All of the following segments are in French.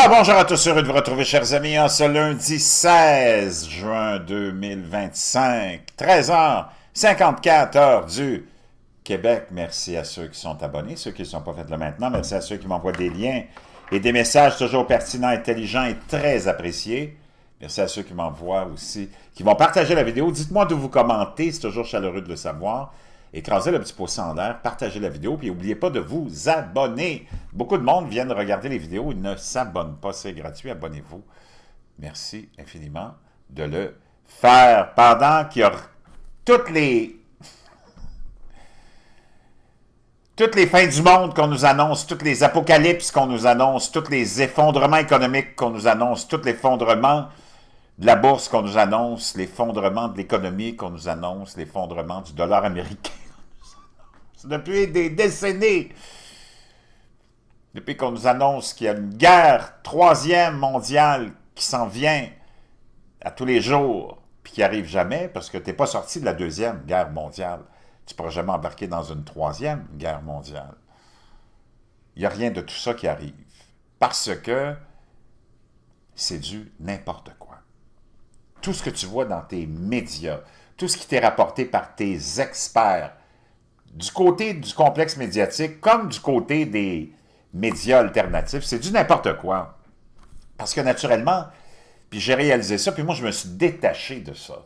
Bonjour à tous, heureux de vous retrouver, chers amis, en ce lundi 16 juin 2025, 13h54, heure du Québec. Merci à ceux qui sont abonnés, ceux qui ne sont pas faits là maintenant. Merci à ceux qui m'envoient des liens et des messages toujours pertinents, intelligents et très appréciés. Merci à ceux qui m'envoient aussi, qui vont partager la vidéo. Dites-moi d'où vous commentez, c'est toujours chaleureux de le savoir. Écrasez le petit pouce en l'air, partagez la vidéo, puis n'oubliez pas de vous abonner. Beaucoup de monde viennent regarder les vidéos, ils ne s'abonnent pas, c'est gratuit, abonnez-vous. Merci infiniment de le faire. Pendant qu'il y a toutes les fins du monde qu'on nous annonce, toutes les apocalypses qu'on nous annonce, tous les effondrements économiques qu'on nous annonce, tous les effondrements de la bourse qu'on nous annonce, l'effondrement de l'économie qu'on nous annonce, l'effondrement du dollar américain. Depuis des décennies, depuis qu'on nous annonce qu'il y a une guerre troisième mondiale qui s'en vient à tous les jours, puis qui n'arrive jamais, parce que tu n'es pas sorti de la deuxième guerre mondiale. Tu ne pourras jamais embarquer dans une troisième guerre mondiale. Il n'y a rien de tout ça qui arrive. Parce que c'est du n'importe quoi. Tout ce que tu vois dans tes médias, tout ce qui t'est rapporté par tes experts, du côté du complexe médiatique comme du côté des médias alternatifs, c'est du n'importe quoi. Parce que naturellement, puis j'ai réalisé ça, puis moi je me suis détaché de ça.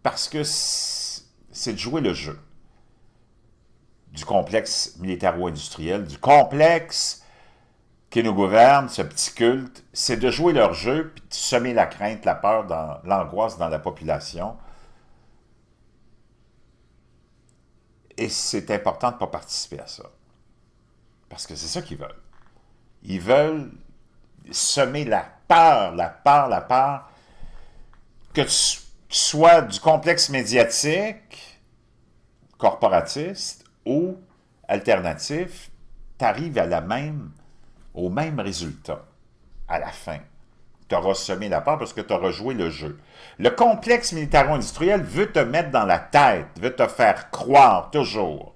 Parce que c'est de jouer le jeu du complexe militaro-industriel, du complexe qui nous gouverne, ce petit culte, c'est de jouer leur jeu, puis de semer la crainte, la peur, l'angoisse dans la population. Et c'est important de ne pas participer à ça. Parce que c'est ça qu'ils veulent. Ils veulent semer la peur, que tu sois du complexe médiatique, corporatiste ou alternatif, tu arrives au même résultat à la fin. Tu auras semé la peur parce que tu auras joué le jeu. Le complexe militaro-industriel veut te mettre dans la tête, veut te faire croire toujours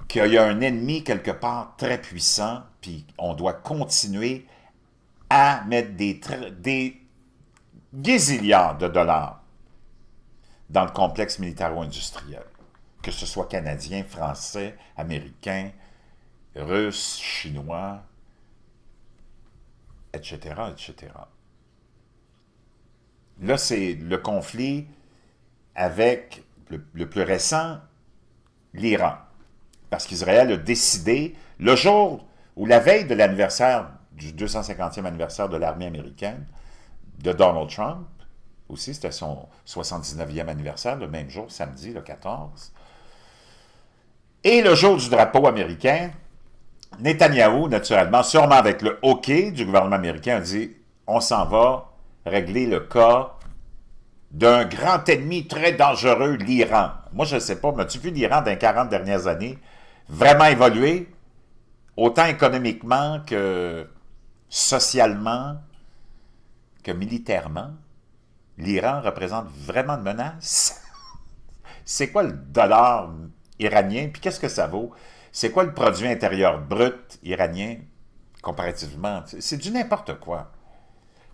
qu'il y a un ennemi quelque part très puissant, puis on doit continuer à mettre des gazillards de dollars dans le complexe militaro-industriel. Que ce soit canadien, français, américain, russe, chinois, etc., etc. Là, c'est le conflit avec le plus récent, l'Iran. Parce qu'Israël a décidé, le jour ou la veille de l'anniversaire, du 250e anniversaire de l'armée américaine, de Donald Trump, aussi, c'était son 79e anniversaire, le même jour, samedi, le 14. Et le jour du drapeau américain, Netanyahou, naturellement, sûrement avec le OK du gouvernement américain, a dit « On s'en va régler le cas d'un grand ennemi très dangereux, l'Iran. » Moi, je ne sais pas, mais as-tu vu l'Iran dans les 40 dernières années vraiment évoluer, autant économiquement que socialement, que militairement? L'Iran représente vraiment une menace? C'est quoi le dollar iranien? Puis qu'est-ce que ça vaut? C'est quoi le produit intérieur brut iranien comparativement? C'est du n'importe quoi.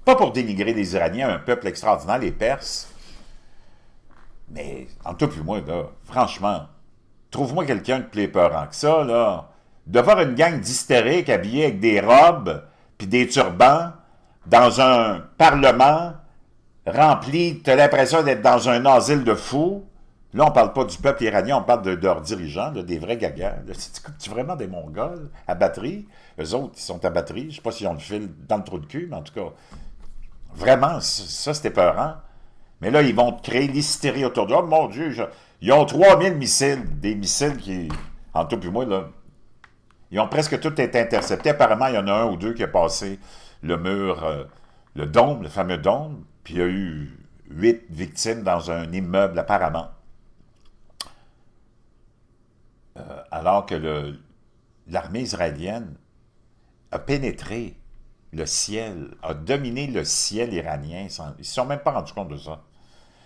Pas pour dénigrer les Iraniens, un peuple extraordinaire, les Perses, mais entre toi et moi, là, franchement, trouve-moi quelqu'un de plus épeurant que ça, là. De voir une gang d'hystériques habillés avec des robes puis des turbans dans un parlement rempli, tu as l'impression d'être dans un asile de fous. Là, on ne parle pas du peuple iranien, on parle de leurs dirigeants, là, des vrais gagas. C'est vraiment des Mongols à batterie. Eux autres, ils sont à batterie. Je ne sais pas s'ils ont le fil dans le trou de cul, mais en tout cas, vraiment, ça, c'était peurant. Mais là, ils vont créer l'hystérie autour d'eux. Oh mon Dieu, ils ont 3000 missiles, des missiles qui, en tout puis moi, là, ils ont presque tous été interceptés. Apparemment, il y en a un ou deux qui a passé le mur, le dôme, le fameux dôme, puis il y a eu 8 victimes dans un immeuble, apparemment. Alors que l'armée israélienne a pénétré le ciel, a dominé le ciel iranien. Ils ne se sont même pas rendus compte de ça.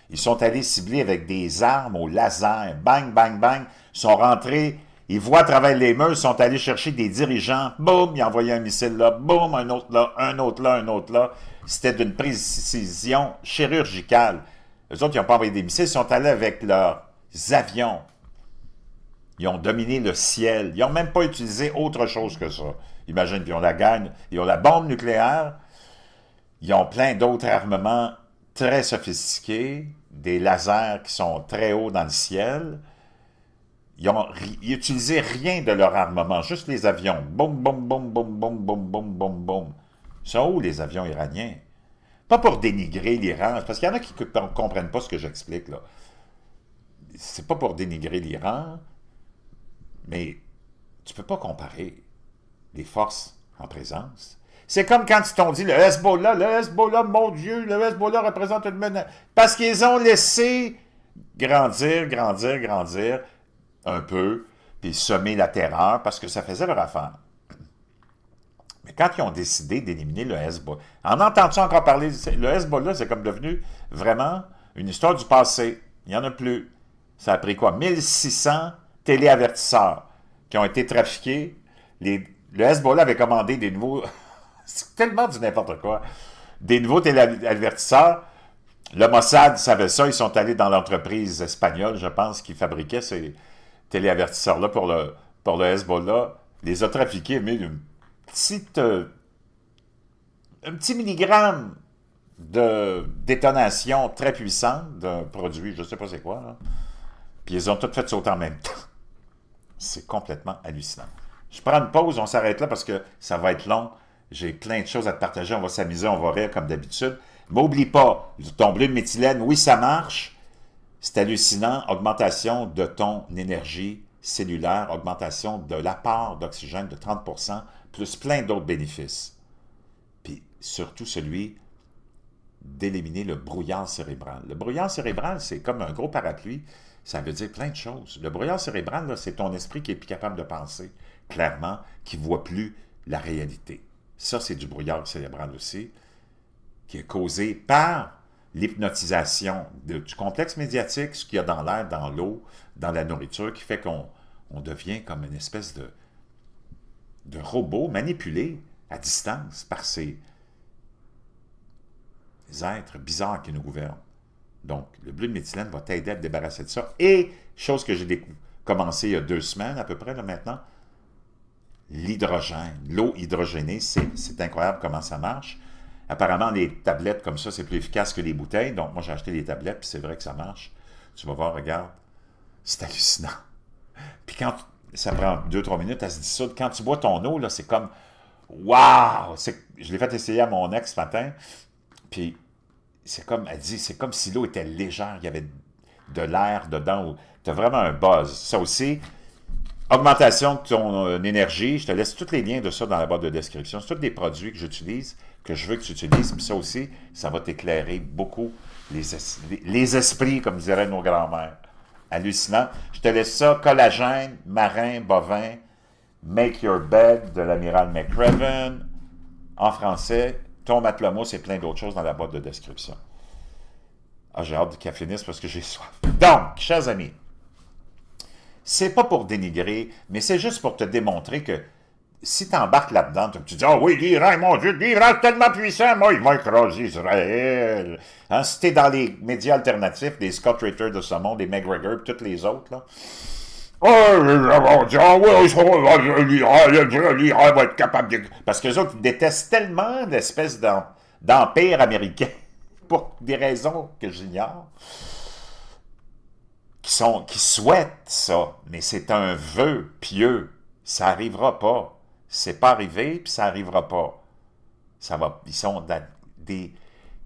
Ils sont allés cibler avec des armes au laser, bang, bang, bang. Ils sont rentrés, Ils voient à travers les murs, ils sont allés chercher des dirigeants, boum, ils envoyaient un missile là, boum, un autre là, un autre là, un autre là. C'était d'une précision chirurgicale. Les autres, ils n'ont pas envoyé des missiles, ils sont allés avec leurs avions. Ils ont dominé le ciel. Ils n'ont même pas utilisé autre chose que ça. Imagine, ils ont la gagne, ils ont la bombe nucléaire, ils ont plein d'autres armements très sophistiqués, des lasers qui sont très hauts dans le ciel. Ils n'utilisaient rien de leur armement, juste les avions. Boum, boum, boum, boum, boum, boum, boum, boum, boum. Ils sont où, les avions iraniens? Pas pour dénigrer l'Iran, parce qu'il y en a qui ne comprennent pas ce que j'explique, là. C'est pas pour dénigrer l'Iran, mais tu peux pas comparer les forces en présence. C'est comme quand ils t'ont dit le Hezbollah, mon Dieu, le Hezbollah représente une menace. Parce qu'ils ont laissé grandir un peu, puis semer la terreur, parce que ça faisait leur affaire. Mais quand ils ont décidé d'éliminer le Hezbollah, en entendant encore parler, le Hezbollah, c'est comme devenu vraiment une histoire du passé. Il n'y en a plus. Ça a pris quoi? 1600 téléavertisseurs qui ont été trafiqués. Le Hezbollah avait commandé des nouveaux... c'est tellement du n'importe quoi. Des nouveaux téléavertisseurs. Le Mossad savait ça. Ils sont allés dans l'entreprise espagnole, je pense, qui fabriquait ces téléavertisseurs-là pour le Hezbollah. Les a trafiqués, mais un petit milligramme de détonation très puissante d'un produit, je ne sais pas c'est quoi, là. Puis ils ont tout fait sauter en même temps. C'est complètement hallucinant. Je prends une pause, on s'arrête là parce que ça va être long. J'ai plein de choses à te partager, on va s'amuser, on va rire comme d'habitude. Mais n'oublie pas, ton bleu de méthylène, oui, ça marche. C'est hallucinant. Augmentation de ton énergie cellulaire, augmentation de l'apport d'oxygène de 30%, plus plein d'autres bénéfices. Puis surtout celui d'éliminer le brouillard cérébral. Le brouillard cérébral, c'est comme un gros parapluie. Ça veut dire plein de choses. Le brouillard cérébral, là, c'est ton esprit qui est plus capable de penser clairement, qui ne voit plus la réalité. Ça, c'est du brouillard cérébral aussi, qui est causé par l'hypnotisation du complexe médiatique, ce qu'il y a dans l'air, dans l'eau, dans la nourriture, qui fait qu'on devient comme une espèce de robot manipulé à distance par ces êtres bizarres qui nous gouvernent. Donc, le bleu de méthylène va t'aider à te débarrasser de ça. Et, chose que j'ai commencé il y a 2 semaines à peu près, là, maintenant, l'hydrogène. L'eau hydrogénée, c'est incroyable comment ça marche. Apparemment, les tablettes comme ça, c'est plus efficace que les bouteilles. Donc, moi, j'ai acheté des tablettes, puis c'est vrai que ça marche. Tu vas voir, regarde, c'est hallucinant. Puis quand ça prend 2-3 minutes à se dissoudre, quand tu bois ton eau, là, c'est comme, waouh! Je l'ai fait essayer à mon ex ce matin, puis c'est comme, elle dit, c'est comme si l'eau était légère, il y avait de l'air dedans. Tu as vraiment un buzz. Ça aussi, augmentation de ton énergie. Je te laisse tous les liens de ça dans la boîte de description. C'est tous des produits que j'utilise, que je veux que tu utilises. Puis ça aussi, ça va t'éclairer beaucoup les esprits, comme diraient nos grands-mères. Hallucinant. Je te laisse ça. Collagène, marin, bovin, Make Your Bed de l'amiral McRaven. En français, ton matelas mousse et plein d'autres choses dans la boîte de description. Ah, j'ai hâte qu'elle finisse parce que j'ai soif. Donc, chers amis, c'est pas pour dénigrer, mais c'est juste pour te démontrer que si tu embarques là-dedans, tu dis « Ah oui, l'Iran, mon Dieu, l'Iran est tellement puissant, moi, il va écraser Israël. Hein, » Si tu es dans les médias alternatifs, des Scott Ritter de ce monde, des McGregor, et tous les autres, là, « Oh, l'Iran va être capable de... » Parce qu'eux autres, ils détestent tellement l'espèce d'empire américain, pour des raisons que j'ignore, qui souhaitent ça, mais c'est un vœu pieux. Ça n'arrivera pas. C'est pas arrivé, puis ça n'arrivera pas. Ça va. Ils sont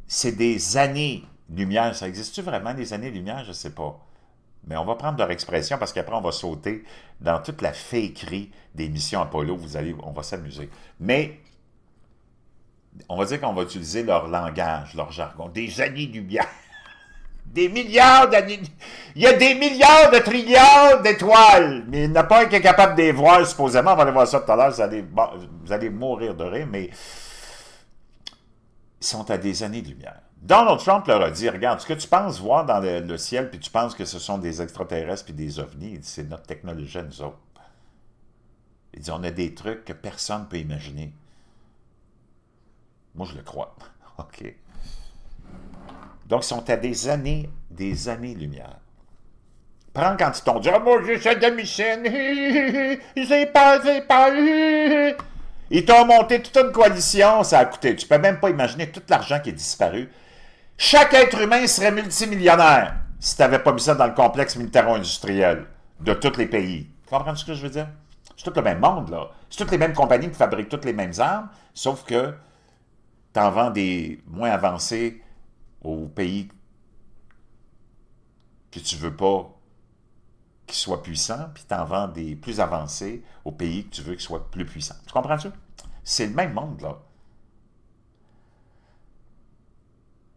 c'est des années-lumière. Ça existe-tu vraiment des années-lumière? Je ne sais pas. Mais on va prendre leur expression parce qu'après, on va sauter dans toute la fakerie des missions Apollo. On va s'amuser. Mais on va dire qu'on va utiliser leur langage, leur jargon. Des années-lumière. Des milliards d'années. Il y a des milliards de trilliards d'étoiles, mais il n'y en a pas un qui est capable de les voir, supposément. On va aller voir ça tout à l'heure, vous allez mourir de rire, mais ils sont à des années-lumière. Donald Trump leur a dit, regarde, ce que tu penses voir dans le ciel, puis tu penses que ce sont des extraterrestres puis des ovnis, c'est notre technologie, nous autres. Il dit, on a des trucs que personne ne peut imaginer. Moi, je le crois. OK. Donc, ils sont à des années-lumière. Prends quand ils t'ont dit « Ah, moi, j'ai Saddam Hussein, j'ai peur. » Ils t'ont monté toute une coalition, ça a coûté. Tu peux même pas imaginer tout l'argent qui est disparu. Chaque être humain serait multimillionnaire si tu n'avais pas mis ça dans le complexe militaro-industriel de tous les pays. Tu comprends ce que je veux dire? C'est tout le même monde, là. C'est toutes les mêmes compagnies qui fabriquent toutes les mêmes armes, sauf que tu en vends des moins avancés aux pays que tu veux pas qu'ils soient puissants, puis tu en vends des plus avancés aux pays que tu veux qu'ils soient plus puissants. Tu comprends-tu? C'est le même monde, là.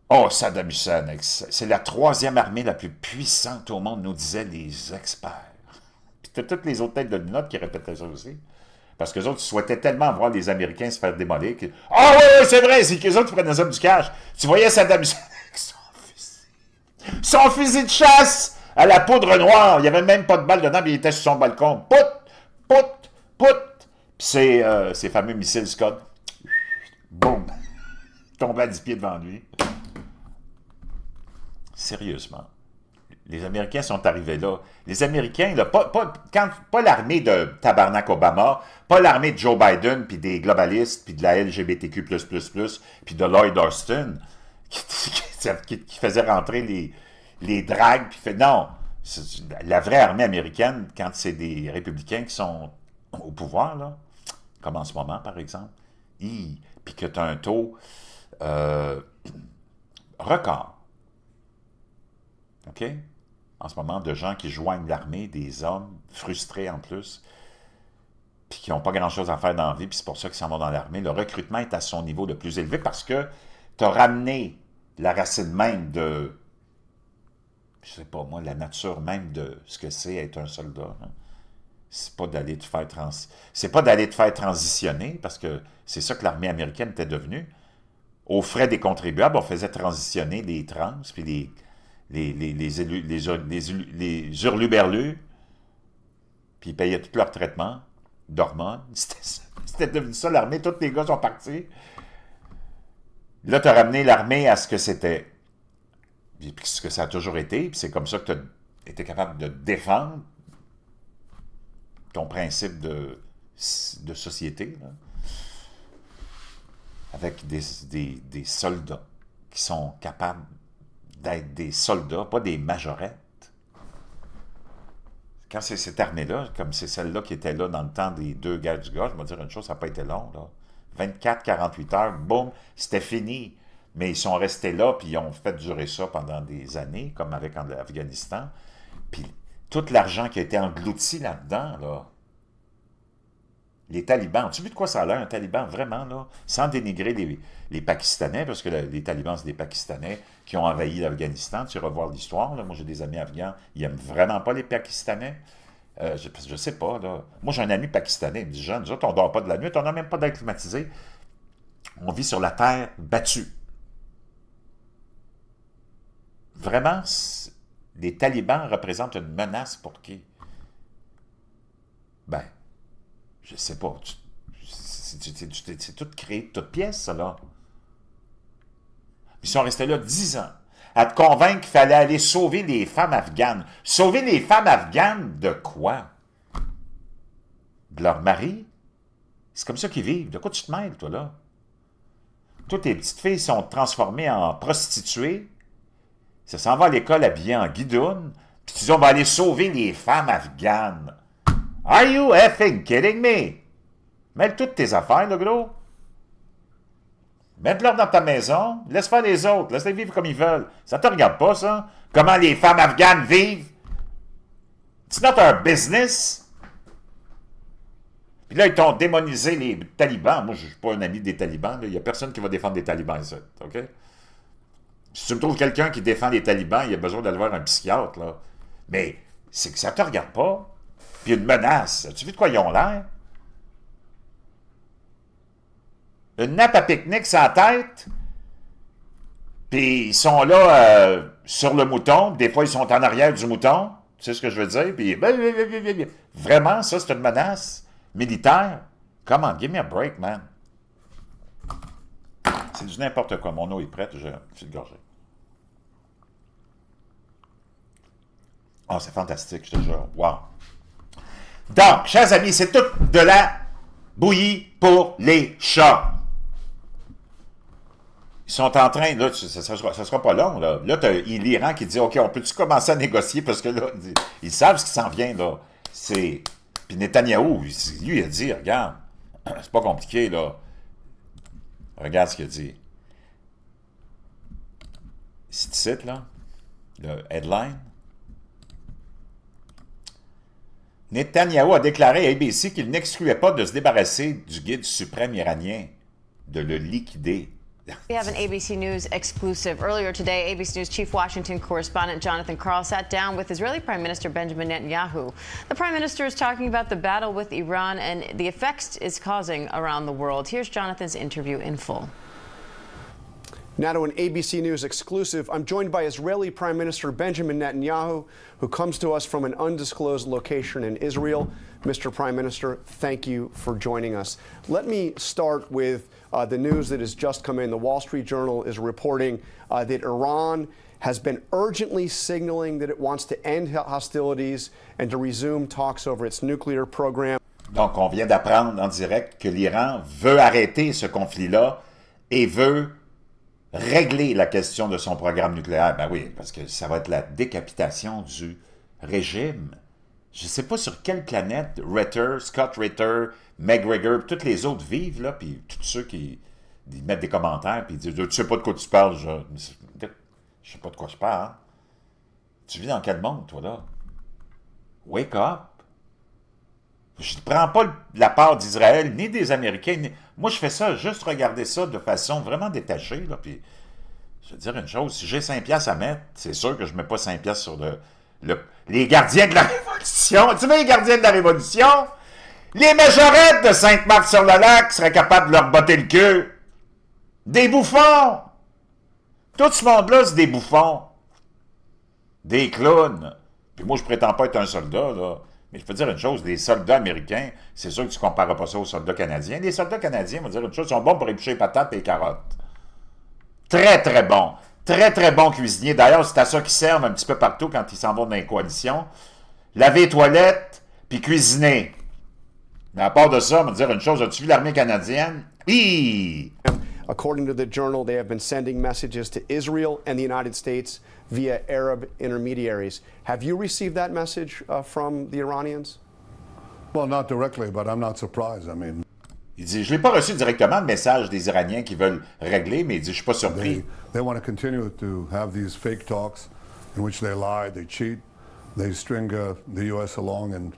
Oh, Saddam Hussein, c'est la troisième armée la plus puissante au monde, nous disaient les experts. Puis tu as toutes les autres têtes de notes qui répétaient ça aussi. Parce qu'eux autres souhaitaient tellement voir les Américains se faire démolir que... Ah oui, c'est vrai, c'est qu'eux autres prenaient ça du cash. Tu voyais Saddam Hussein avec son fusil de chasse à la poudre noire. Il n'y avait même pas de balle dedans, puis il était sur son balcon. Pout, pout, pout. Puis ces fameux missiles Scud. Boum. Tombait à 10 pieds devant lui. Sérieusement. Les Américains sont arrivés là. Les Américains, là, pas l'armée de Tabarnak Obama, pas l'armée de Joe Biden, puis des globalistes, puis de la LGBTQ++, puis de Lloyd Austin, qui faisait rentrer les dragues, puis fait non. La vraie armée américaine, quand c'est des républicains qui sont au pouvoir, là, comme en ce moment, par exemple, puis que tu as un taux record. OK? En ce moment, de gens qui joignent l'armée, des hommes frustrés en plus, puis qui n'ont pas grand-chose à faire dans la vie, puis c'est pour ça qu'ils s'en vont dans l'armée. Le recrutement est à son niveau le plus élevé parce que tu as ramené la racine même de, je sais pas moi, la nature même de ce que c'est être un soldat. Hein. C'est pas d'aller te faire transitionner, parce que c'est ça que l'armée américaine était devenue. Aux frais des contribuables, on faisait transitionner les trans, puis les hurluberlus, puis ils payaient tout leur traitement d'hormones. C'était devenu ça, l'armée. Tous les gars sont partis. Là, tu as ramené l'armée à ce que c'était. Puis ce que ça a toujours été. Puis c'est comme ça que tu as été capable de défendre ton principe de société, là, avec des soldats qui sont capables d'être des soldats, pas des majorettes. Quand c'est cette armée-là, comme c'est celle-là qui était là dans le temps des deux guerres du Golfe, je vais dire une chose, ça n'a pas été long, là. 24-48 heures, boum, c'était fini. Mais ils sont restés là, puis ils ont fait durer ça pendant des années, comme avec l'Afghanistan. Puis tout l'argent qui a été englouti là-dedans, là, les talibans, as-tu vu de quoi ça a l'air, un taliban, vraiment, là, sans dénigrer les Pakistanais, parce que les talibans, c'est des Pakistanais qui ont envahi l'Afghanistan, tu vas voir l'histoire, là, moi j'ai des amis afghans, ils n'aiment vraiment pas les Pakistanais, je sais pas, là, moi j'ai un ami pakistanais, il me dit, Jean, nous autres, on dort pas de la nuit, on n'a même pas d'air climatisé, on vit sur la terre battue. Vraiment, les talibans représentent une menace pour qui? Ben, je sais pas. C'est tout créé de toutes pièces, ça, là. Ils sont restés là 10 ans à te convaincre qu'il fallait aller sauver les femmes afghanes. Sauver les femmes afghanes de quoi? De leur mari? C'est comme ça qu'ils vivent. De quoi tu te mêles, toi, là? Toutes tes petites filles sont transformées en prostituées. Ça s'en va à l'école habillées en guidoune. Puis tu dis, on va aller sauver les femmes afghanes. Are you effing kidding me? Mêle toutes tes affaires, le gros. Mets-leur dans ta maison. Laisse faire les autres. Laisse-les vivre comme ils veulent. Ça te regarde pas, ça? Comment les femmes afghanes vivent? It's not our business. Puis là, ils t'ont démonisé les talibans. Moi, je ne suis pas un ami des talibans. Il n'y a personne qui va défendre les talibans ici. OK? Si tu me trouves quelqu'un qui défend les talibans, il a besoin d'aller voir un psychiatre, là. Mais c'est que ça te regarde pas. Puis une menace. As-tu vu de quoi ils ont l'air? Une nappe à pique-nique sans tête. Puis ils sont là sur le mouton. Des fois, ils sont en arrière du mouton. Tu sais ce que je veux dire? Puis vraiment, ça, c'est une menace. militaire. Come on, give me a break, man. C'est du n'importe quoi. Mon eau est prête, je suis de gorgée. Oh, c'est fantastique, je te jure. Wow. Donc, chers amis, c'est tout de la bouillie pour les chats. Ils sont en train, là, ça sera pas long, là. Là, tu as l'Iran qui dit, OK, on peut-tu commencer à négocier? Parce que là, ils savent ce qui s'en vient, là. C'est... Puis Netanyahou, lui, il a dit, regarde, c'est pas compliqué, là. Regarde ce qu'il a dit. C'est ici, là, le headline. Netanyahou a déclaré à ABC qu'il n'excluait pas de se débarrasser du guide suprême iranien, de le liquider. We have an ABC News exclusive. Earlier today, ABC News chief Washington correspondent Jonathan Karl sat down with Israeli Prime Minister Benjamin Netanyahu. The Prime Minister is talking about the battle with Iran and the effects it's causing around the world. Here's Jonathan's interview in full. Now to an ABC News exclusive. I'm joined by Israeli Prime Minister Benjamin Netanyahu, who comes to us from an undisclosed location in Israel. Mr. Prime Minister, thank you for joining us. Let me start with the news that has just come in. The Wall Street Journal is reporting that Iran has been urgently signaling that it wants to end hostilities and to resume talks over its nuclear program. Donc, on vient d'apprendre en direct que l'Iran veut arrêter ce conflit-là et veut régler la question de son programme nucléaire. Ben oui, parce que ça va être la décapitation du régime. Je ne sais pas sur quelle planète Ritter, Scott Ritter, McGregor, tous les autres vivent, là, puis tous ceux qui mettent des commentaires, puis disent « Tu sais pas de quoi tu parles, je sais pas de quoi je parle. » Tu vis dans quel monde, toi, là? Wake up! Je ne prends pas la part d'Israël, ni des Américains. Moi, je fais ça, juste regarder ça de façon vraiment détachée. Là, puis, je vais te dire une chose, si j'ai 5 piastres à mettre, c'est sûr que je ne mets pas 5 piastres sur les gardiens de la Révolution. Tu veux les gardiens de la Révolution? Les majorettes de Sainte-Marthe-sur-le-Lac seraient capables de leur botter le cul. Des bouffons! Tout ce monde-là, c'est des bouffons. Des clowns. Puis moi, je prétends pas être un soldat, là. Mais je peux dire une chose, les soldats américains, c'est sûr que tu ne compares pas ça aux soldats canadiens. Les soldats canadiens, on va dire une chose, sont bons pour éplucher les patates et les carottes. Très, très bons. Très, très bons cuisiniers. D'ailleurs, c'est à ça qu'ils servent un petit peu partout quand ils s'en vont dans les coalitions. Laver les toilettes, puis cuisiner. Mais à part de ça, on va dire une chose, as-tu vu l'armée canadienne? Hi! According to the journal, they have been sending messages to Israel and the United States via Arab intermediaries. Have you received that message from the Iranians? Well, not directly, but I'm not surprised. I mean, il dit, je n'ai pas reçu directement de message des Iraniens qui veulent régler, mais il dit, je ne suis pas surpris. They want to continue to have these fake talks in which they lie, they cheat, they string the U.S. along, and,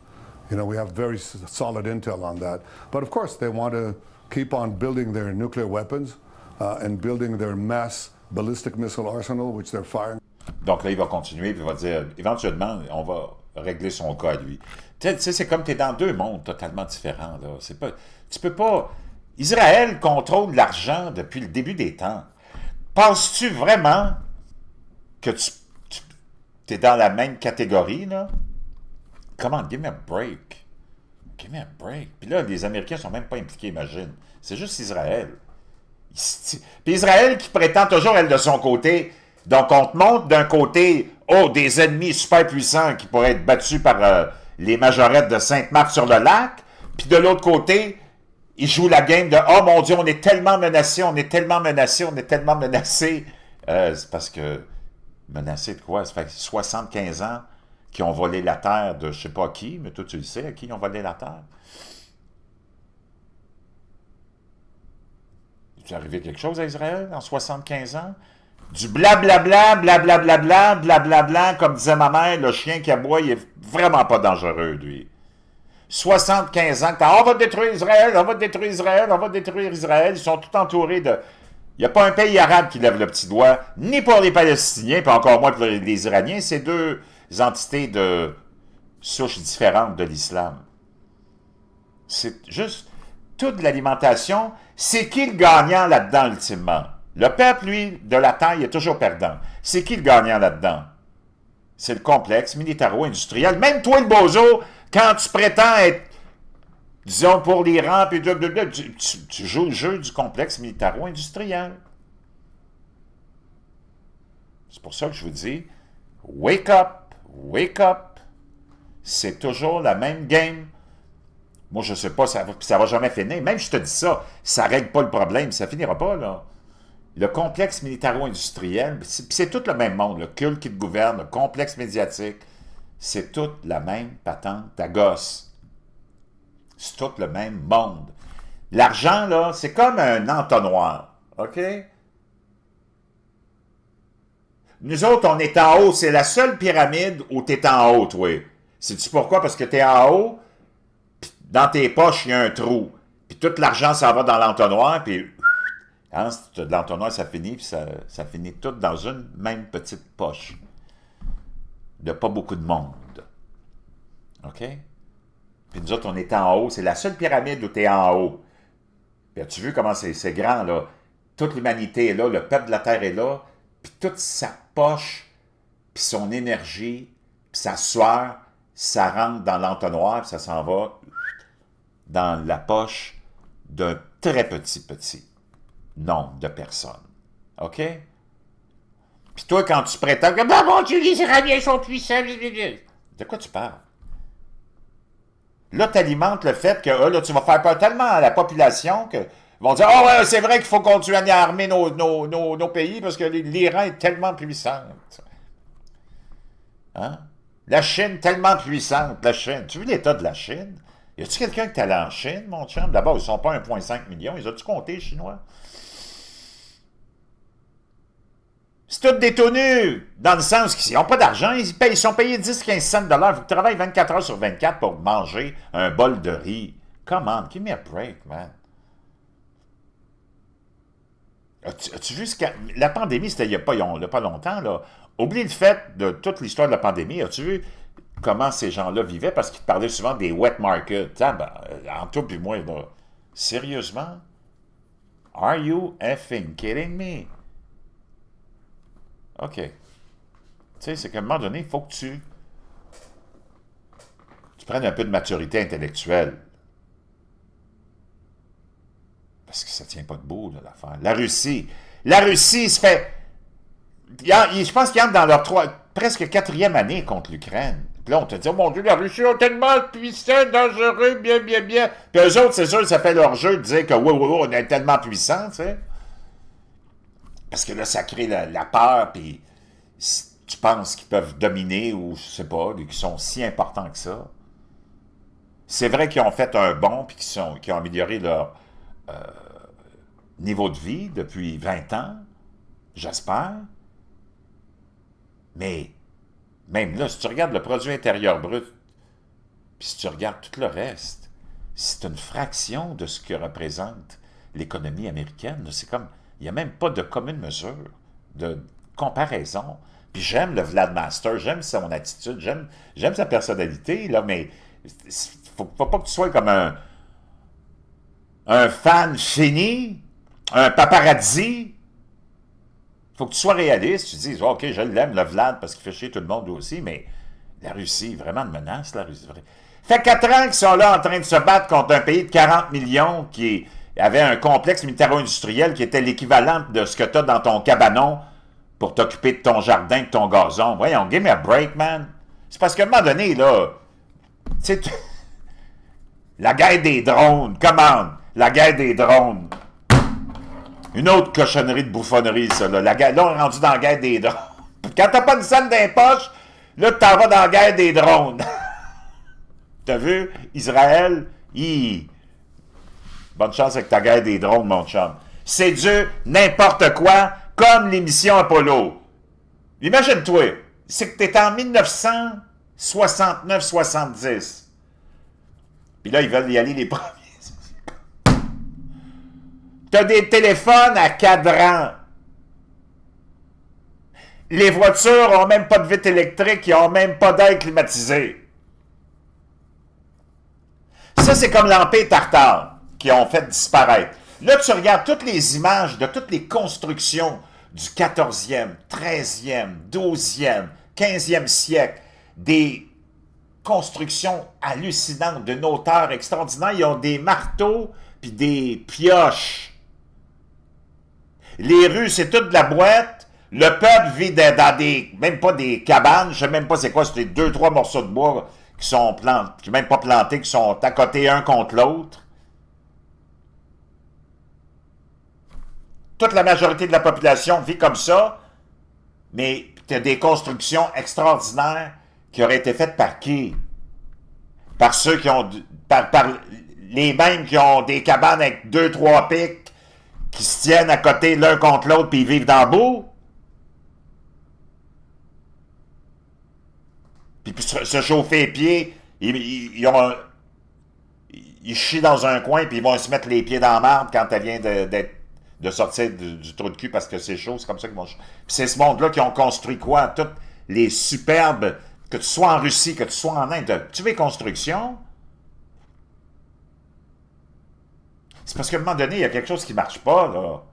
you know, we have very solid intel on that. But of course, they want to keep on building their nuclear weapons and building their mass ballistic missile arsenal, which they're firing. Donc là, il va continuer, puis il va dire, éventuellement, on va régler son cas à lui. Tu sais, c'est comme tu es dans deux mondes totalement différents, là. C'est pas, tu peux pas... Israël contrôle l'argent depuis le début des temps. Penses-tu vraiment que tu es dans la même catégorie, là? Come on, give me a break. Give me a break. Puis là, les Américains sont même pas impliqués, imagine. C'est juste Israël. Puis Israël qui prétend toujours, elle, de son côté... Donc, on te montre d'un côté, oh, des ennemis super puissants qui pourraient être battus par les majorettes de Sainte-Marthe-sur-le-Lac, puis de l'autre côté, ils jouent la game de « Oh mon Dieu, on est tellement menacés, on est tellement menacés, on est tellement menacés. » C'est parce que, menacés de quoi? Ça fait 75 ans qu'ils ont volé la terre de je sais pas qui, mais toi tu le sais, à qui ils ont volé la terre? Il est arrivé quelque chose à Israël en 75 ans? Du blablabla, blablabla, blablabla, comme disait ma mère, le chien qui aboie, il est vraiment pas dangereux, lui. 75 ans, on va détruire Israël, on va détruire Israël, on va détruire Israël. Ils sont tout entourés de... Il n'y a pas un pays arabe qui lève le petit doigt, ni pour les Palestiniens, puis encore moins pour les Iraniens. C'est deux entités de souches différentes de l'islam. C'est juste... Toute l'alimentation, c'est qui le gagnant là-dedans, ultimement? Le peuple, lui, de la taille est toujours perdant. C'est qui le gagnant là-dedans? C'est le complexe militaro-industriel. Même toi, le bozo, quand tu prétends être disons pour l'Iran, puis tu joues le jeu du complexe militaro-industriel. C'est pour ça que je vous dis, wake up, wake up. C'est toujours la même game. Moi, je ne sais pas, ça va jamais finir. Même si je te dis ça, ça ne règle pas le problème, ça ne finira pas, là. Le complexe militaro-industriel, c'est tout le même monde, le culte qui te gouverne, le complexe médiatique, c'est toute la même patente à gosse. C'est tout le même monde. L'argent, là, c'est comme un entonnoir, OK? Nous autres, on est en haut. C'est la seule pyramide où tu es en haut, toi. Sais-tu pourquoi? Parce que tu es en haut, puis dans tes poches, il y a un trou. Puis tout l'argent, ça va dans l'entonnoir, puis hein, de l'entonnoir, ça finit, puis ça finit tout dans une même petite poche. De pas beaucoup de monde. OK? Puis nous autres, on est en haut. C'est la seule pyramide où tu es en haut. Puis as-tu vu comment c'est grand, là? Toute l'humanité est là, le peuple de la Terre est là, puis toute sa poche, puis son énergie, puis sa sueur, ça rentre dans l'entonnoir, puis ça s'en va dans la poche d'un très petit nombre de personnes. OK? Puis toi, quand tu prétends que, bah mon Dieu, les Iraniens sont puissants, de quoi tu parles? Là, tu alimentes le fait que là, tu vas faire peur tellement à la population que vont dire « Ah ouais, c'est vrai qu'il faut continuer à armer nos pays parce que l'Iran est tellement puissante. » Hein? La Chine, tellement puissante, la Chine. Tu veux l'état de la Chine? Y a-tu quelqu'un qui est allé en Chine, mon chum? D'abord, ils ne sont pas 1,5 million. Ils ont-tu compté, les Chinois? C'est tout détenu, dans le sens qu'ils n'ont pas d'argent, ils sont payés 10-15 cents de dollars. Vous travaillez 24 heures sur 24 pour manger un bol de riz. Come on, give me a break, man. As-tu vu la pandémie, c'était il n'y a pas longtemps, là. Oublie le fait de toute l'histoire de la pandémie. As-tu vu comment ces gens-là vivaient? Parce qu'ils parlaient souvent des wet markets. Ah, ben, entre toi et moi, là, sérieusement? Are you effing kidding me? OK. Tu sais, c'est qu'à un moment donné, il faut que tu prennes un peu de maturité intellectuelle. Parce que ça ne tient pas debout, là, l'affaire. La Russie se fait... Je pense qu'ils entrent dans leur presque 4e année contre l'Ukraine. Puis là, on te dit, oh mon Dieu, la Russie est tellement puissante, dangereux, bien. Puis eux autres, c'est sûr, ça fait leur jeu de dire que oui, on est tellement puissants, tu sais. Parce que là, ça crée la peur, puis tu penses qu'ils peuvent dominer, ou je sais pas, qu'ils sont si importants que ça. C'est vrai qu'ils ont fait un bond, puis qu'ils ont amélioré leur niveau de vie depuis 20 ans, j'espère. Mais, même là, si tu regardes le produit intérieur brut, puis si tu regardes tout le reste, c'est une fraction de ce que représente l'économie américaine. C'est comme... Il n'y a même pas de commune mesure, de comparaison. Puis j'aime le Vlad Master, j'aime son attitude, j'aime sa personnalité, là, mais faut pas que tu sois comme un fan fini, un paparazzi. Faut que tu sois réaliste, tu te dises, OK, je l'aime, le Vlad, parce qu'il fait chier tout le monde aussi, mais la Russie, vraiment une menace, la Russie. Fait 4 ans qu'ils sont là en train de se battre contre un pays de 40 millions qui avait un complexe militaro-industriel qui était l'équivalent de ce que tu as dans ton cabanon pour t'occuper de ton jardin, de ton gazon. Voyons, give me a break, man. C'est parce qu'à un moment donné, là, tu sais, la guerre des drones, commande, la guerre des drones. Une autre cochonnerie de bouffonnerie, ça, là. Là, on est rendu dans la guerre des drones. Quand t'as pas une scène dans les poches, là, t'en vas dans la guerre des drones. T'as vu? Israël, bonne chance avec ta guerre des drones, mon chum. C'est du n'importe quoi, comme l'émission Apollo. Imagine-toi, c'est que t'es en 1969-70. Puis là, ils veulent y aller les premiers. T'as des téléphones à cadran. Les voitures n'ont même pas de vitre électrique, ils n'ont même pas d'air climatisé. Ça, c'est comme l'Empire tartare qui ont fait disparaître. Là, tu regardes toutes les images de toutes les constructions du 14e, 13e, 12e, 15e siècle, des construction hallucinante d'une hauteur extraordinaire. Ils ont des marteaux puis des pioches. Les rues, c'est toute de la boîte. Le peuple vit dans des, même pas des cabanes, je sais même pas c'est quoi, c'est 2-3 morceaux de bois qui sont plantés, qui même pas plantés, qui sont à côté un contre l'autre. Toute la majorité de la population vit comme ça, mais tu as des constructions extraordinaires qui auraient été faites par qui? Par ceux qui ont, par les mêmes qui ont des cabanes avec 2-3 pics, qui se tiennent à côté l'un contre l'autre, puis ils vivent dans le bout. Puis se chauffer les pieds, ils chient dans un coin, puis ils vont se mettre les pieds dans la marde quand elle vient de sortir du trou de cul parce que c'est chaud, c'est comme ça qu'ils vont... Puis c'est ce monde-là qui ont construit quoi? Toutes les superbes, que tu sois en Russie, que tu sois en Inde, tu veux construction? C'est parce qu'à un moment donné, il y a quelque chose qui ne marche pas, là.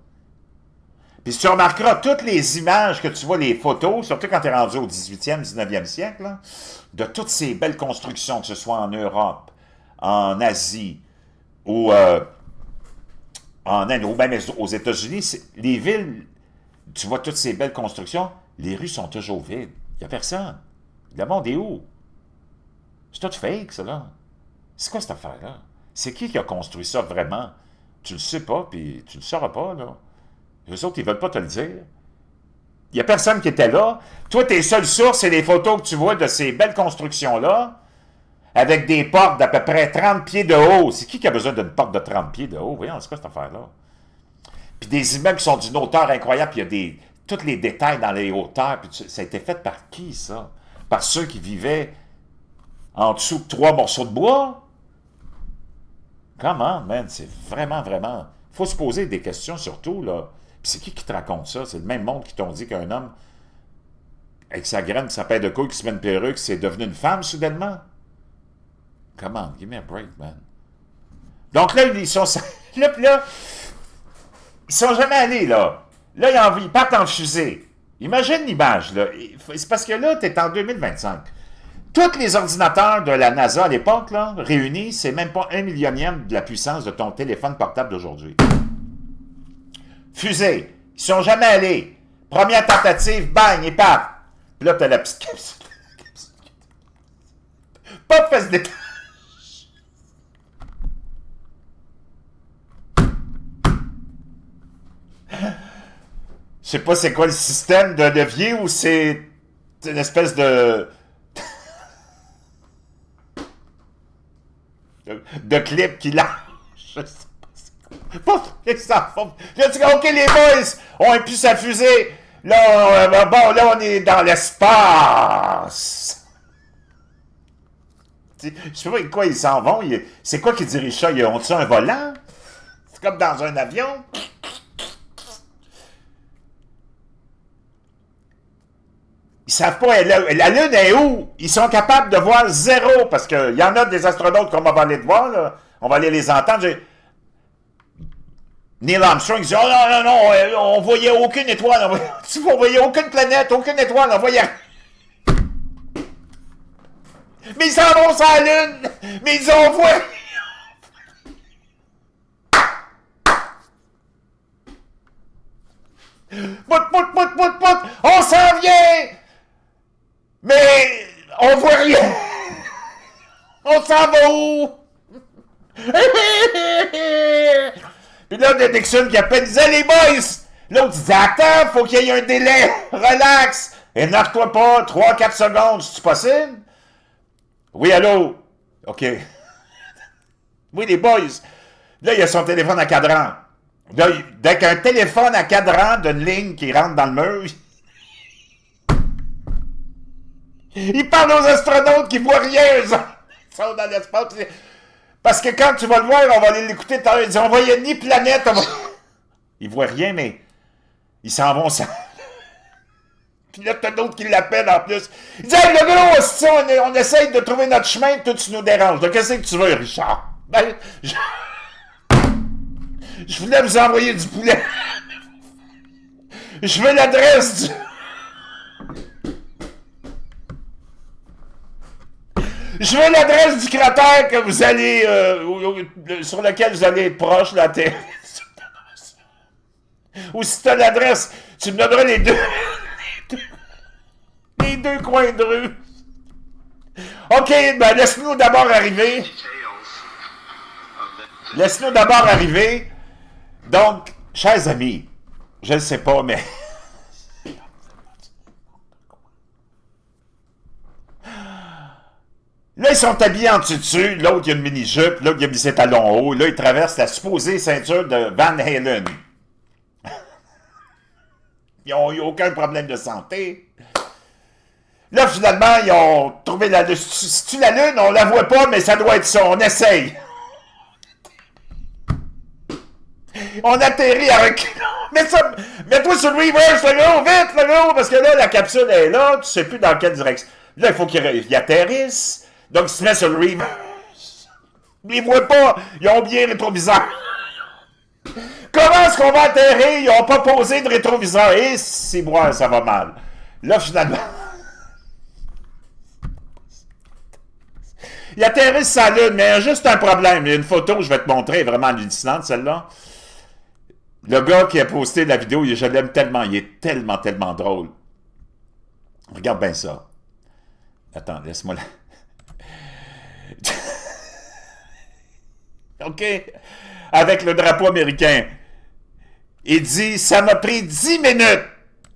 Puis si tu remarqueras, toutes les images que tu vois, les photos, surtout quand tu es rendu au 18e, 19e siècle, là, de toutes ces belles constructions, que ce soit en Europe, en Asie, ou en Inde, ou même aux États-Unis, les villes, tu vois toutes ces belles constructions, les rues sont toujours vides. Il n'y a personne. Le monde est où? C'est tout fake, ça, là. C'est quoi cette affaire-là? C'est qui a construit ça vraiment? Tu le sais pas, puis tu le sauras pas, là. Les autres, ils veulent pas te le dire. Il n'y a personne qui était là. Toi, tes seules sources, c'est les photos que tu vois de ces belles constructions-là, avec des portes d'à peu près 30 pieds de haut. C'est qui a besoin d'une porte de 30 pieds de haut? Voyons, c'est quoi cette affaire-là? Puis des immeubles qui sont d'une hauteur incroyable, puis il y a tous les détails dans les hauteurs. Puis ça a été fait par qui, ça? Par ceux qui vivaient en dessous de 3 morceaux de bois? Comment, man? C'est vraiment, vraiment... Il faut se poser des questions surtout, là. Puis c'est qui te raconte ça? C'est le même monde qui t'ont dit qu'un homme, avec sa graine, sa paire de couilles, qui se met une perruque, c'est devenu une femme, soudainement? Come on, give me a break, man. Donc là, ils sont... là, ils sont jamais allés, là. Là, ils partent en fusée. Imagine l'image, là. C'est parce que là, tu es en 2025. Tous les ordinateurs de la NASA à l'époque, là, réunis, c'est même pas 1/1000e de la puissance de ton téléphone portable d'aujourd'hui. Fusée. Ils sont jamais allés. Première tentative, bang, ils partent. Puis là, t'as la petite capsule. Pas de fesses d'étage. Je sais pas c'est quoi le système de levier ou c'est une espèce de clip qui lâche. Je sais pas c'est quoi. Là, tu dis, OK, les boys, on a pu sa fusée. Là, bon, là, on est dans l'espace. Je sais pas avec quoi ils s'en vont. C'est quoi qui dirige ça? Ils ont-tu un volant? C'est comme dans un avion. Ils savent pas, la Lune est où? Ils sont capables de voir zéro, parce qu'il y en a des astronautes qu'on va aller voir, là. On va aller les entendre. Neil Armstrong dit, oh non, non, non, on voyait aucune étoile, on voyait aucune planète, aucune étoile, on voyait... Mais ils s'en vont sur la Lune! Mais ils ont vu... Pout, on s'en vient! Mais on voit rien! On s'en va où? Puis là, de Dixon qui appelle, disait les boys! L'autre disait, attends, faut qu'il y ait un délai, relax! Énerve-toi pas, 3-4 secondes, c'est-tu possible? Oui, allô? OK. Oui, les boys. Là, il y a son téléphone à cadran. Là, dès qu'un téléphone à cadran d'une ligne qui rentre dans le mur, il parle aux astronautes qui voient rien, eux autres. Ils sont dans l'espace. Parce que quand tu vas le voir, on va aller l'écouter tout à l'heure. Ils disent, on voyait ni planète, Ils voient rien, mais ils s'en vont ça. Puis là, t'as d'autres qui l'appellent en plus. Ils disent, hey, le gros, on essaye de trouver notre chemin, toi, tu nous déranges. Donc, qu'est-ce que tu veux, Richard? Ben, je voulais vous envoyer du poulet. Je veux l'adresse du... Je veux l'adresse du cratère que vous allez, sur lequel vous allez être proche de la Terre. Ou si tu as l'adresse, tu me donneras les deux, les deux coins de rue. OK, ben laisse-nous d'abord arriver. Laisse-nous d'abord arriver. Donc, chers amis, je ne sais pas, mais... Là, ils sont habillés en tutu, l'autre, il a une mini-jupe, l'autre, il a mis ses talons hauts, là, il traverse la supposée ceinture de Van Halen. Ils n'ont eu aucun problème de santé. Là, finalement, ils ont trouvé la Lune. Si tu la Lune, on la voit pas, mais ça doit être ça, on essaye. On atterrit avec... Mets-toi sur le reverse, le gros, vite, le gros, parce que là, la capsule est là, tu sais plus dans quelle direction. Là, il faut qu'ils atterrissent. Donc, ils se mettent sur le reverse. Ils ne voient pas. Ils ont oublié le rétroviseur. Comment est-ce qu'on va atterrir? Ils n'ont pas posé de rétroviseur. Et si moi, ça va mal. Là, finalement... Ils atterrissent sur la Lune, mais il y a juste un problème. Il y a une photo, je vais te montrer, vraiment hallucinante, celle-là. Le gars qui a posté la vidéo, je l'aime tellement. Il est tellement, tellement drôle. Regarde bien ça. Attends, laisse-moi là. OK? Avec le drapeau américain. Il dit, ça m'a pris 10 minutes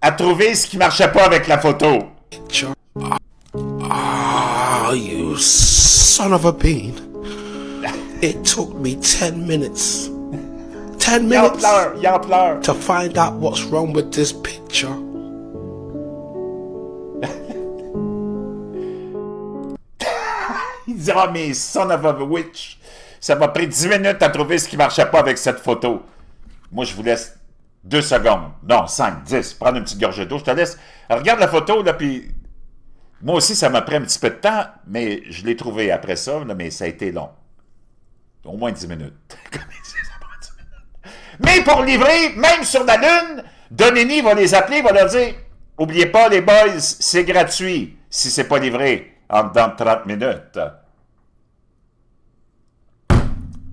à trouver ce qui marchait pas avec la photo. Ah, you son of a bean. It took me 10 minutes. 10 minutes Il en pleure. to find out what's wrong with this picture. Il dit, ah, mais son of a witch, ça m'a pris 10 minutes à trouver ce qui marchait pas avec cette photo. Moi, je vous laisse 2 secondes. Non, 5, 10. Prendre une petite gorgée d'eau. Je te laisse. Regarde la photo, là, puis... Moi aussi, ça m'a pris un petit peu de temps, mais je l'ai trouvé après ça, là, mais ça a été long. Au moins 10 minutes. Mais pour livrer, même sur la Lune, Donini va les appeler, va leur dire, oubliez pas, les boys, c'est gratuit si c'est pas livré dans 30 minutes.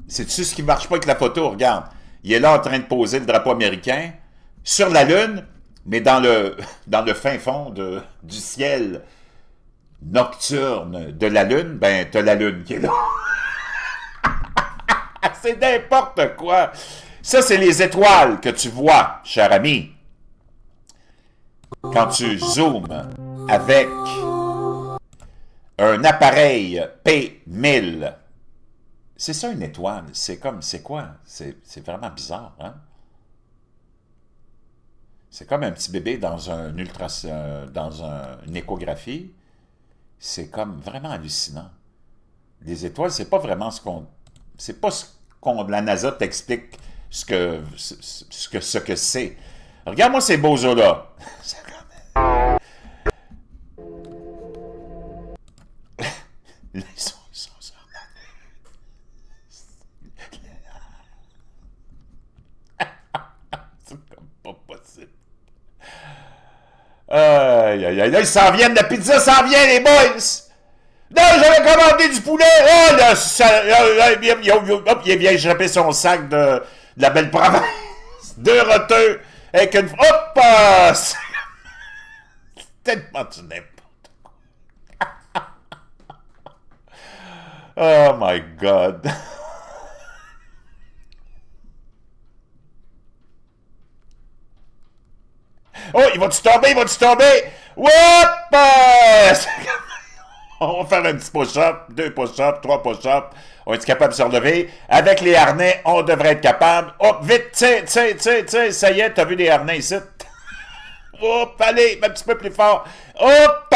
C'est-tu ce qui marche pas avec la photo? Regarde, il est là en train de poser le drapeau américain sur la Lune, mais dans le fin fond du ciel nocturne de la Lune, ben, t'as la Lune qui est là. C'est n'importe quoi. Ça, c'est les étoiles que tu vois, cher ami. Quand tu zoomes avec un appareil P1000. C'est ça une étoile. C'est quoi? C'est vraiment bizarre, hein? C'est comme un petit bébé dans une échographie. C'est comme vraiment hallucinant. Les étoiles, c'est pas vraiment c'est pas ce qu'on... La NASA t'explique ce que c'est. Regarde-moi ces beaux os-là. Ils sont c'est comme pas possible. Aïe, aïe, aïe. Là, ils s'en viennent, la pizza s'en vient, les boys! Non, j'avais commandé du poulet! Oh, là, il vient échapper son sac de la belle province. 2 roteux avec une... Hop! C'est tellement du n'importe quoi. Oh my God. Oh, il va-tu tomber? Whoop! On va faire un petit push-up, 2 push-ups, 3 push-ups. On est capable de se relever. Avec les harnais, on devrait être capable. Hop, vite, tiens, ça y est, t'as vu les harnais ici? Hop, allez, un petit peu plus fort. Hop!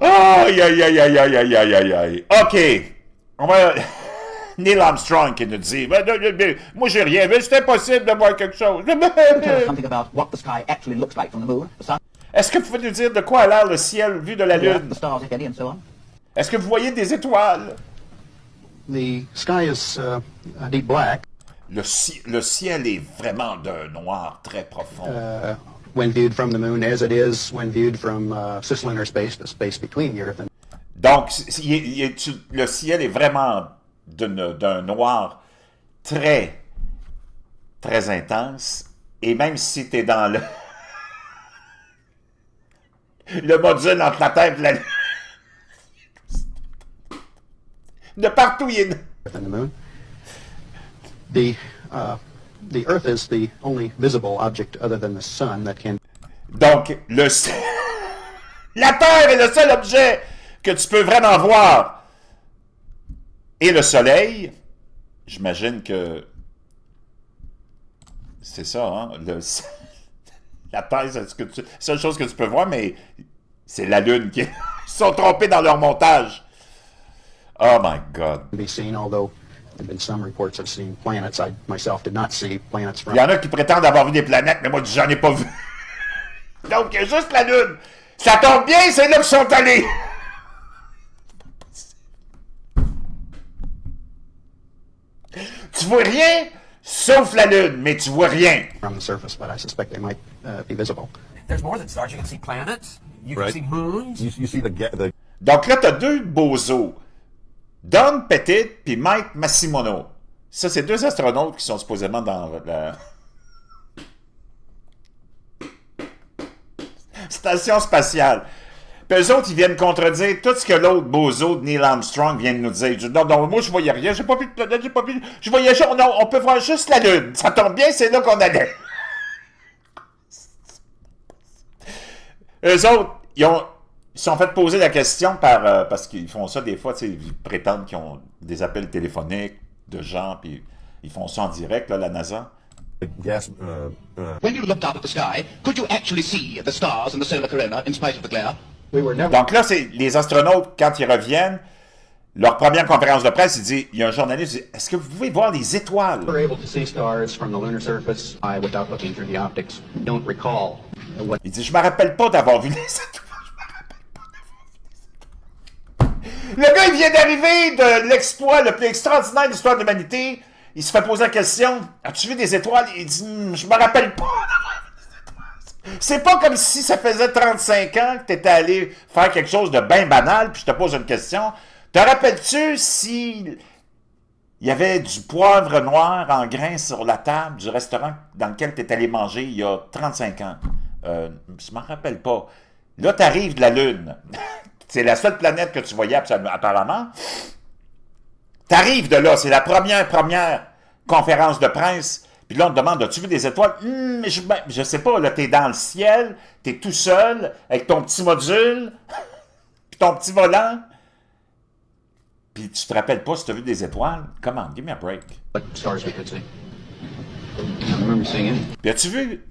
Aïe, aïe, aïe, aïe, aïe, aïe, aïe, aïe, aïe. OK. On va... Neil Armstrong qui nous dit, moi j'ai rien vu, c'est impossible de voir quelque chose. Est-ce que vous pouvez nous dire de quoi a l'air le ciel vu de la Lune? Est-ce que vous voyez des étoiles? The sky is deep black. le ciel est vraiment d'un noir très profond. When viewed from the moon, as it is when viewed from cislunar space, the space between the Earth and... Donc, le ciel est vraiment d'un noir très, très intense. Et même si tu es dans le module entre la Terre et la Lune, de partout, il est... and the moon. The Earth is the only visible object other than the sun that can... Donc, la Terre est le seul objet que tu peux vraiment voir. Et le Soleil, j'imagine que c'est ça, hein? La Terre, c'est la seule chose que tu peux voir, mais c'est la Lune qui... Ils sont trompés dans leur montage. Oh my God. be seen, although there have been some reports of seeing planets. I myself did not see planets from... Il y en a qui prétendent avoir vu des planètes, mais moi, j'en ai pas vu. Donc, il y a juste la Lune. Ça tombe bien, c'est là qu'ils sont allés. Tu vois rien, sauf la Lune, mais tu vois rien. from the surface, but I suspect they might be visible. There's more than stars. You can see planets. You can see moons. You see the Donc là, tu as deux bozos. Don Petit puis Mike Massimono. Ça, c'est deux astronautes qui sont supposément dans la station spatiale. Puis eux autres, ils viennent contredire tout ce que l'autre bozo de Neil Armstrong vient de nous dire. Non, moi, je voyais rien. J'ai pas vu de planète, j'ai pas vu... Je voyais juste... Non, on peut voir juste la Lune. Ça tombe bien, c'est là qu'on allait. Eux autres, ils se sont fait poser la question parce qu'ils font ça des fois, ils prétendent qu'ils ont des appels téléphoniques de gens, puis ils font ça en direct, là, la NASA. gas. When you looked up at the sky, could you actually see the stars and the solar corona in spite of the glare? We were never... Donc là, c'est les astronautes, quand ils reviennent, leur première conférence de presse, il y a un journaliste qui dit « Est-ce que vous pouvez voir les étoiles? » were able to see stars from the lunar surface without looking through the optics. Don't recall what... Il dit « Je me rappelle pas d'avoir vu les étoiles. Le gars, il vient d'arriver de l'exploit le plus extraordinaire de l'histoire de l'humanité. Il se fait poser la question « As-tu vu des étoiles? » Il dit « Je me rappelle pas d'avoir vu des étoiles. » C'est pas comme si ça faisait 35 ans que tu étais allé faire quelque chose de bien banal, puis je te pose une question. Te rappelles-tu si il y avait du poivre noir en grains sur la table du restaurant dans lequel tu es allé manger il y a 35 ans? Je m'en rappelle pas. Là, tu arrives de la Lune. C'est la seule planète que tu voyais apparemment. Tu arrives de là, c'est la première conférence de presse. Puis là, on te demande, as-tu vu des étoiles? Je sais pas, là, t'es dans le ciel, t'es tout seul, avec ton petit module, puis ton petit volant. Puis tu te rappelles pas si tu as vu des étoiles? Come on, give me a break. What stars we could see. I remember seeing any. Puis as-tu vu?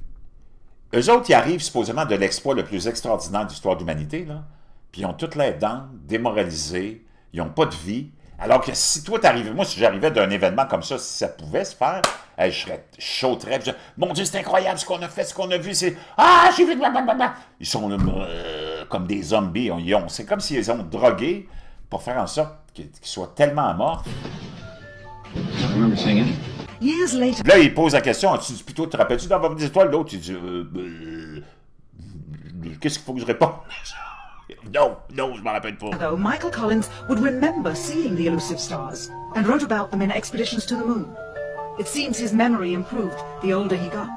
Eux autres, ils arrivent supposément de l'exploit le plus extraordinaire de l'histoire de l'humanité, là. Puis ils ont toutes l'air dents, démoralisés, ils n'ont pas de vie. Alors que si toi t'arrivais, moi si j'arrivais d'un événement comme ça, si ça pouvait se faire, je serais chaudrais. Mon Dieu, c'est incroyable ce qu'on a fait, ce qu'on a vu, c'est... Ah, j'ai vu... Blablabla. Ils sont comme des zombies. C'est comme s'ils ont drogué pour faire en sorte qu'ils soient tellement morts. I remember seeing any. Years later. Là, il pose la question, plutôt, te rappelles-tu d'avoir vu des étoiles? L'autre, il dit, qu'est-ce qu'il faut que je réponde? Non, je m'en rappelle pas. Though Michael Collins would remember seeing the elusive stars and wrote about them in expeditions to the moon. It seems his memory improved the older he got.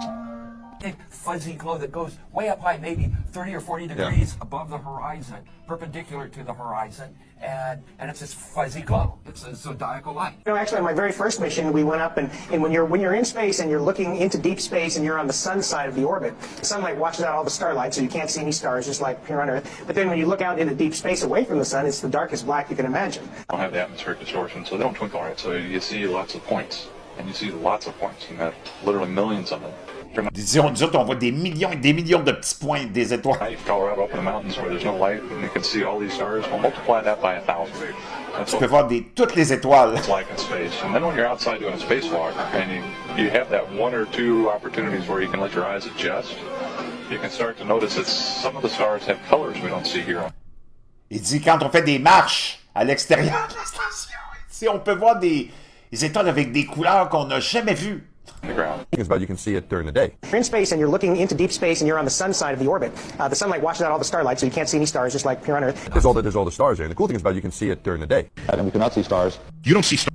Big fuzzy glow that goes way up high, maybe 30 or 40 degrees above the horizon, perpendicular to the horizon, and it's this fuzzy glow. It's a zodiacal light. You know, actually, on my very first mission, we went up and when you're in space and you're looking into deep space and you're on the sun side of the orbit, the sunlight washes out all the starlight, so you can't see any stars, just like here on Earth. But then when you look out into deep space away from the sun, it's the darkest black you can imagine. Don't have the atmospheric distortion, so they don't twinkle right. So you see lots of points, and you see lots of points. You have literally millions of them. Disons, on voit des millions et des millions de petits points des étoiles. Colorado up in the mountains where there's no light, and you can see all these stars. Well, multiply that by 1,000. Tu peux voir toutes les étoiles. It's like in space. And then when you're outside doing a spacewalk, and you have that one or two opportunities where you can let your eyes adjust, you can start to notice that some of the stars have colors we don't see here. Il dit quand on fait des marches à l'extérieur de la station, on peut voir des des étoiles avec des couleurs qu'on n'a jamais vues. The ground. It's about you can see it during the day. You're in space and you're looking into deep space and you're on the sun side of the orbit. The sunlight washes out all the starlight, so you can't see any stars, just like here on Earth. There's all the stars there, and the cool thing is about you can see it during the day. And we cannot see stars. You don't see stars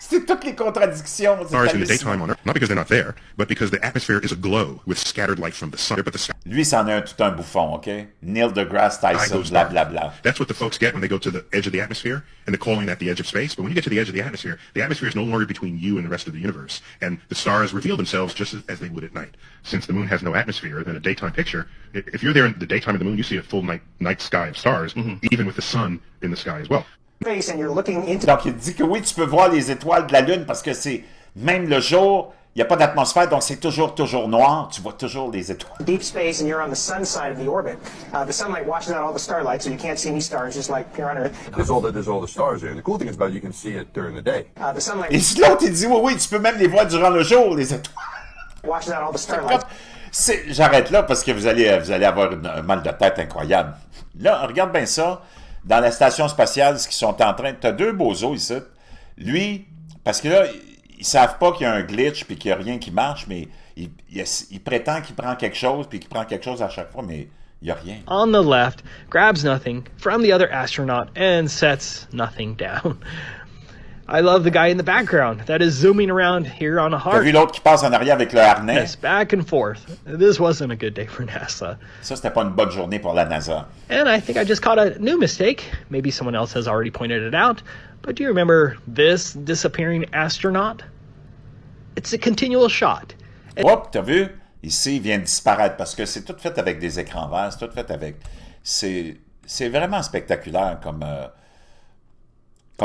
C'est toutes les contradictions. in the daytime on Earth, not because they're not there, but because the atmosphere is aglow with scattered light from the sun. But the sky Lui, c'en est tout un bouffon, OK? Neil deGrasse Tyson, goes dark. blablabla. That's what the folks get when they go to the edge of the atmosphere, and they're calling that the edge of space. But when you get to the edge of the atmosphere is no longer between you and the rest of the universe, and the stars reveal themselves just as they would at night. Since the moon has no atmosphere, then a daytime picture, if you're there in the daytime of the moon, you see a full night sky of stars, even with the sun in the sky as well. And you're looking into Donc, il dit que oui, tu peux voir les étoiles de la Lune parce que c'est, même le jour, il n'y a pas d'atmosphère, donc c'est toujours noir. Tu vois toujours les étoiles. deep space and you're on the sun side of the orbit. The sunlight washes out all the starlight, so you can't see any stars, just like here on Earth. There's all the stars there, and the cool thing is about you can see it during the day. The sunlight Et si l'autre, il dit oui, tu peux même les voir durant le jour, les étoiles. washes out all the starlight. J'arrête là parce que vous allez avoir un mal de tête incroyable. Là, regarde bien ça. Dans la station spatiale, ce qu'ils sont en train... Tu as deux bozos ici. Lui, parce que là, ils savent pas qu'il y a un glitch puis qu'il n'y a rien qui marche, mais il prétend qu'il prend quelque chose puis qu'il prend quelque chose à chaque fois, mais il n'y a rien. On the left, grabs nothing from the other astronaut and sets nothing down. I love the guy in the background that is zooming around here on a heart. T'as vu l'autre qui passe en arrière avec le harnais? Yes, back and forth. This wasn't a good day for NASA. Ça, c'était pas une bonne journée pour la NASA. And I think I just caught a new mistake. Maybe someone else has already pointed it out. But do you remember this disappearing astronaut? It's a continual shot. Hop, t'as vu? Ici, il vient de disparaître parce que c'est tout fait avec des écrans verts, c'est tout fait avec... C'est vraiment spectaculaire comme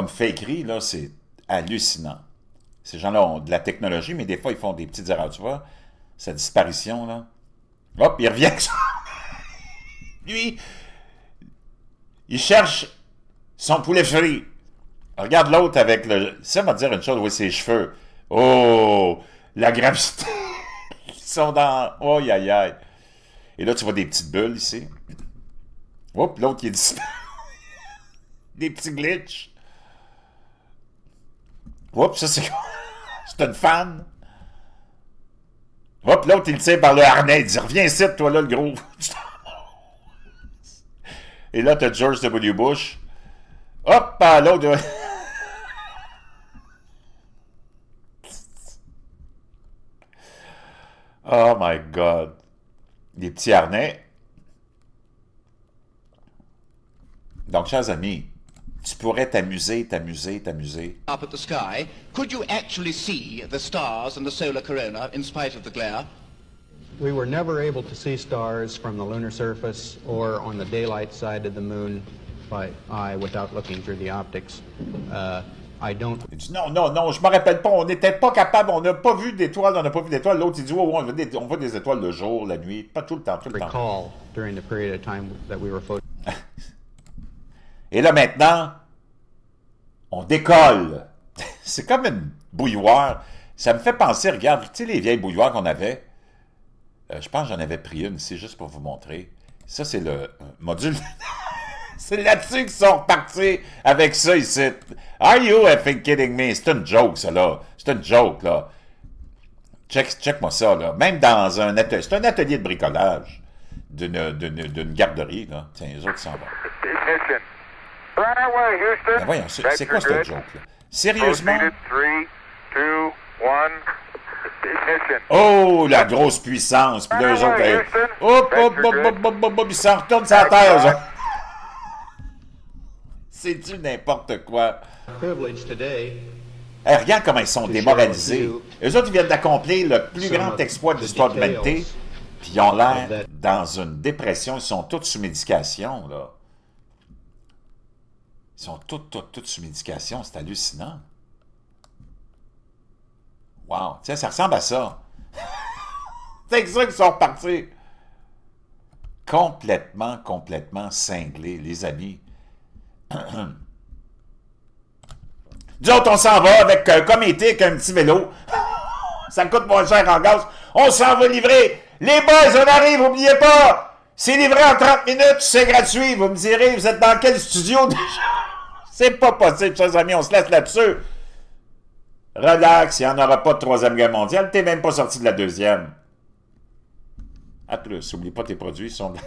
fait écrit, là, c'est hallucinant. Ces gens-là ont de la technologie, mais des fois, ils font des petites erreurs, tu vois? Sa disparition, là. Hop, il revient avec ça. Lui, il cherche son poulet frit. Regarde l'autre avec le... Ça va dire une chose, oui, ses cheveux. Oh, la gravité. Ils sont dans... Oh, aïe, aïe, aïe. Et là, tu vois des petites bulles ici. Hop, l'autre, il est disparu. Des petits glitches. Oups, ça c'est quoi? C'est une fan. Hop, l'autre, il le tient par le harnais. Il dit, reviens ici, toi là, le gros. Et là, t'as George W. Bush. Hop, l'autre. Oh my God. Les petits harnais. Donc, chers amis, tu pourrais t'amuser. Up at the sky, could you actually see the stars and the solar corona in spite of the glare? We were never able to see stars from the lunar surface or on the daylight side of the moon by eye without looking through the optics. I don't... Il dit non, je me rappelle pas, on n'était pas capable, on n'a pas vu d'étoiles. L'autre, il dit, oh, on voit des étoiles le jour, la nuit, pas tout le temps. Recall during the period of time that we were photographing. Et là, maintenant, on décolle. C'est comme une bouilloire. Ça me fait penser, regarde, tu sais, les vieilles bouilloires qu'on avait. Je pense que j'en avais pris une ici, juste pour vous montrer. Ça, c'est le module... C'est là-dessus qu'ils sont repartis avec ça ici. Are you effing kidding me? C'est une joke, ça, là. C'est une joke, là. Check-moi ça, là. Même dans un atelier. C'est un atelier de bricolage d'une garderie, là. Tiens, les autres s'en vont. Ben voyons, c'est quoi cette joke-là? Sérieusement? Oh, la grosse puissance! Puis là, eux autres, ils s'en retournent sur la terre, eux autres. C'est-tu n'importe quoi? Hey, regarde comment ils sont démoralisés. Eux autres, ils viennent d'accomplir le plus grand exploit de l'histoire de l'humanité, puis ils ont l'air dans une dépression. Ils sont tous sous médication, là. Ils sont tous sous médication. C'est hallucinant. Wow. Tiens, ça ressemble à ça. C'est ça qu'ils sont repartis. Complètement cinglés, les amis. Nous autres, on s'en va avec comme été, avec un petit vélo. Ça coûte moins cher en gaz. On s'en va livrer. Les boys, on arrive, n'oubliez pas. C'est livré en 30 minutes, c'est gratuit. Vous me direz, vous êtes dans quel studio déjà? C'est pas possible, chers amis, on se laisse là-dessus. Relax, il n'y en aura pas de troisième guerre mondiale. Tu n'es même pas sorti de la deuxième. À plus, n'oublie pas tes produits sont de la